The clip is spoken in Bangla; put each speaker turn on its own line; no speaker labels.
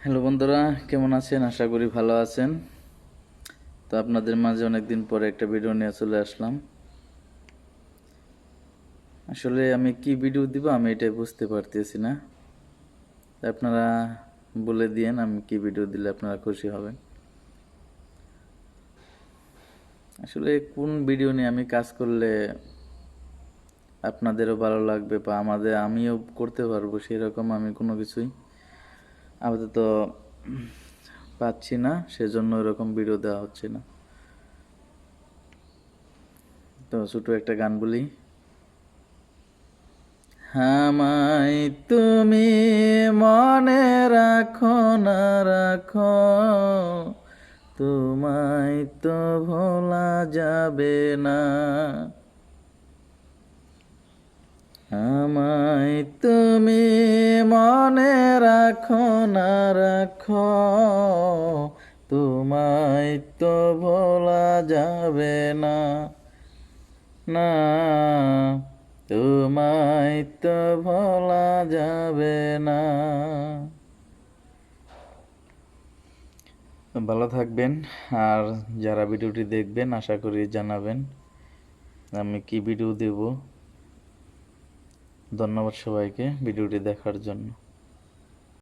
হ্যালো বন্ধুরা, কেমন আছেন? আশা করি ভালো আছেন। তো আপনাদের মাঝে অনেকদিন পরে একটা ভিডিও নিয়ে চলে আসলাম। আসলে আমি কি ভিডিও দিব আমি এটাই বুঝতে পারতেছি না। আপনারা বলে দিয়েন আমি কি ভিডিও দিলে আপনারা খুশি হবেন। আসলে কোন ভিডিও নিয়ে আমি কাজ করলে আপনাদেরও ভালো লাগবে বা আমিও করতে পারবো সেরকম আমি কোনো কিছুই আপাতত পাচ্ছি না, সেজন্য এরকম ভিডিও দেওয়া হচ্ছে না। তো ছোট একটা গান বলি। আমায় তুমি মনে রাখো না রাখো, তোমায় তো ভোলা যাবে না। আমায় তুমি মনে রাখো না রাখো, তোমায় তো ভোলা যাবে না। না, তোমায় তো ভোলা যাবে না। ভালো থাকবেন। আর যারা ভিডিওটি দেখবেন আশা করি জানাবেন আমি কি ভিডিও দেব। ধন্যবাদ সবাইকে ভিডিওটি দেখার জন্য।